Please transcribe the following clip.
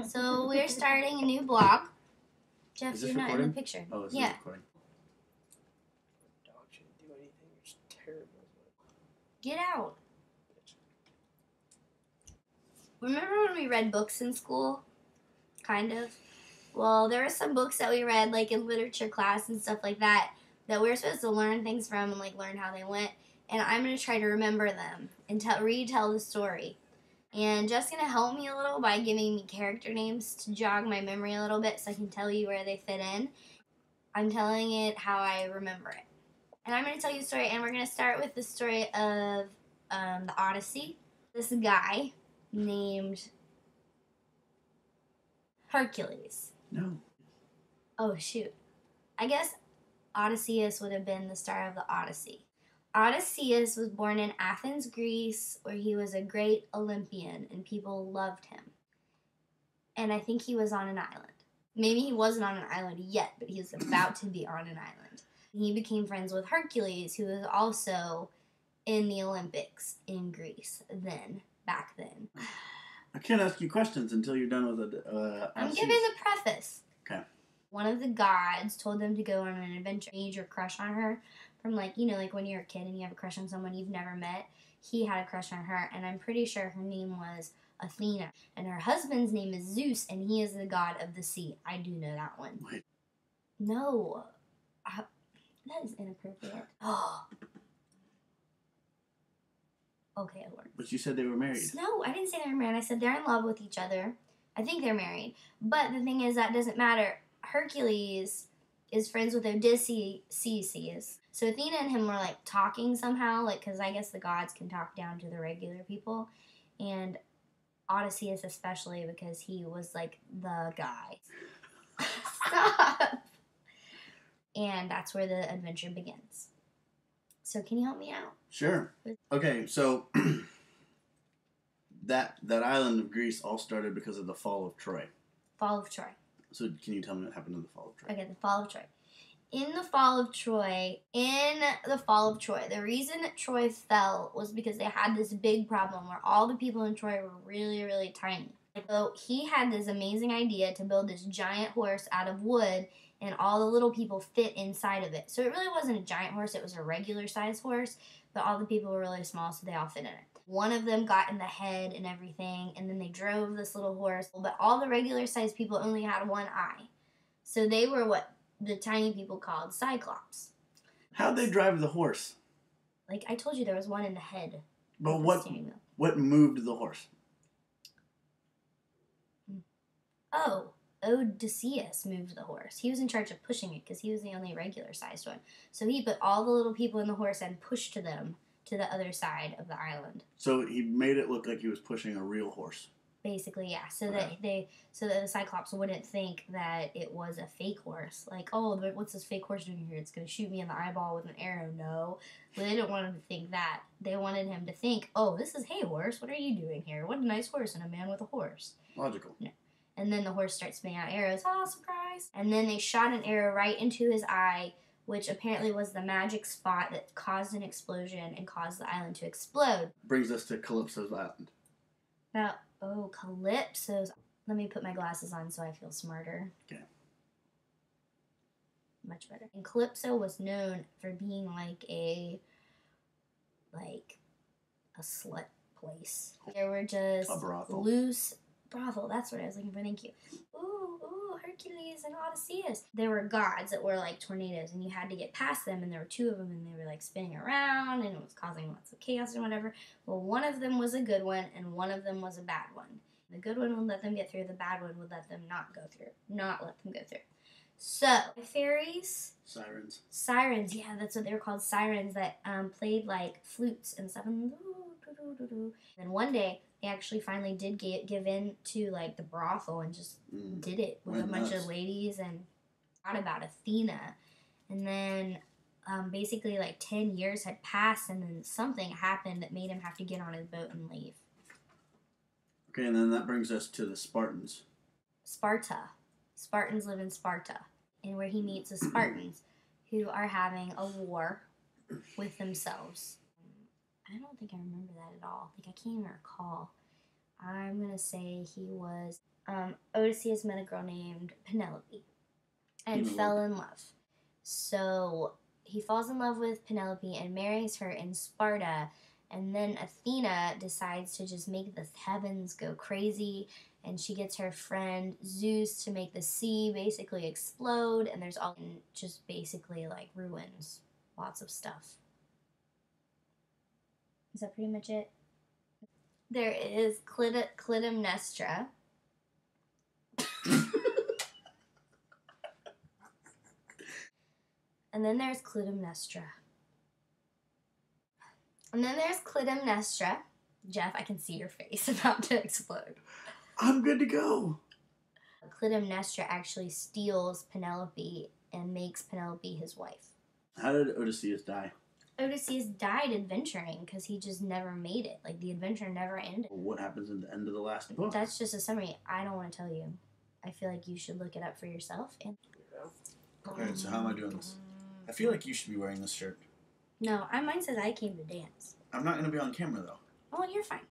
So we're starting a new blog. Jeff, you're not recording? in the picture. Oh, this yeah. is recording. Dog shouldn't do anything. It's terrible. Get out. Remember when we read books in school? Kind of. Well, there were some books that we read, like in literature class and stuff like that, that we were supposed to learn things from and like learn how they went. And I'm going to try to remember them and retell the story. And Jeff's going to help me a little by giving me character names to jog my memory a little bit so I can tell you where they fit in. I'm telling it how I remember it. And I'm going to tell you a story, and we're going to start with the story of the Odyssey. This guy named Hercules. No. Oh, shoot. I guess Odysseus would have been the star of the Odyssey. Odysseus was born in Athens, Greece, where he was a great Olympian, and people loved him. And I think he was on an island. Maybe he wasn't on an island yet, but he was about to be on an island. He became friends with Hercules, who was also in the Olympics in Greece back then. I can't ask you questions until you're done with the I'm giving the preface. Okay. One of the gods told them to go on an adventure. Made your crush on her from like when you're a kid and you have a crush on someone you've never met. He had a crush on her, and I'm pretty sure her name was Athena. And her husband's name is Zeus, and he is the god of the sea. I do know that one. Wait. No. That is inappropriate. Oh. Okay, it worked. But you said they were married. No, I didn't say they were married. I said they're in love with each other. I think they're married. But the thing is, that doesn't matter. Hercules is friends with Odysseus. So Athena and him were, like, talking somehow, like, because I guess the gods can talk down to the regular people. And Odysseus especially, because he was, like, the guy. Stop! And that's where the adventure begins. So can you help me out? Sure. Okay, so that island of Greece all started because of the fall of Troy. Fall of Troy. So can you tell me what happened in the fall of Troy? Okay, the fall of Troy. In the fall of Troy, the reason that Troy fell was because they had this big problem where all the people in Troy were really, really tiny. So he had this amazing idea to build this giant horse out of wood, and all the little people fit inside of it. So it really wasn't a giant horse, it was a regular size horse, but all the people were really small, so they all fit in it. One of them got in the head and everything, and then they drove this little horse, but all the regular size people only had one eye. So they were what the tiny people called Cyclops. How'd they drive the horse? Like I told you, there was one in the head. But what moved the horse? Oh, Odysseus moved the horse. He was in charge of pushing it because he was the only regular-sized one. So he put all the little people in the horse and pushed them to the other side of the island. So he made it look like he was pushing a real horse. Basically, yeah. So that the Cyclops wouldn't think that it was a fake horse. Like, oh, what's this fake horse doing here? It's going to shoot me in the eyeball with an arrow. No. But they didn't want him to think that. They wanted him to think, oh, this is, hey, horse, what are you doing here? What a nice horse and a man with a horse. Logical. No. And then the horse starts spitting out arrows. Oh, surprise. And then they shot an arrow right into his eye, which apparently was the magic spot that caused an explosion and caused the island to explode. Brings us to Calypso's island. Now, oh, Calypso's... Let me put my glasses on so I feel smarter. Okay. Much better. And Calypso was known for being like a slut place. There were just a brothel. Loose... Brothel, that's what I was looking for, thank you. Ooh, Hercules and Odysseus. There were gods that were like tornadoes, and you had to get past them, and there were two of them, and they were like spinning around, and it was causing lots of chaos and whatever. Well, one of them was a good one, and one of them was a bad one. The good one would let them get through, the bad one would let them not let them go through. So, fairies? Sirens, yeah, that's what they were called, sirens that played like flutes and stuff. And then one day, they actually finally did give in to like the brothel and just did it with a bunch of ladies and thought about Athena. And then basically like 10 years had passed, and then something happened that made him have to get on his boat and leave. Okay, and then that brings us to the Spartans. Sparta. Spartans live in Sparta, and where he meets the Spartans, who are having a war with themselves. I don't think I remember that at all. Like, I can't even recall. I'm gonna say he was. Odysseus met a girl named Penelope and fell in love. So he falls in love with Penelope and marries her in Sparta. And then Athena decides to just make the heavens go crazy. And she gets her friend Zeus to make the sea basically explode. And there's all just basically like ruins. Lots of stuff. Is that pretty much it? There is Clytemnestra. And then there's Clytemnestra. And then there's Clytemnestra. Jeff, I can see your face about to explode. I'm good to go. Clytemnestra actually steals Penelope and makes Penelope his wife. How did Odysseus die? Odysseus died adventuring because he just never made it. Like, the adventure never ended. What happens at the end of the last book? That's just a summary. I don't want to tell you. I feel like you should look it up for yourself. And Alright, so how am I doing this? I feel like you should be wearing this shirt. No, mine says I came to dance. I'm not going to be on camera, though. Oh, you're fine.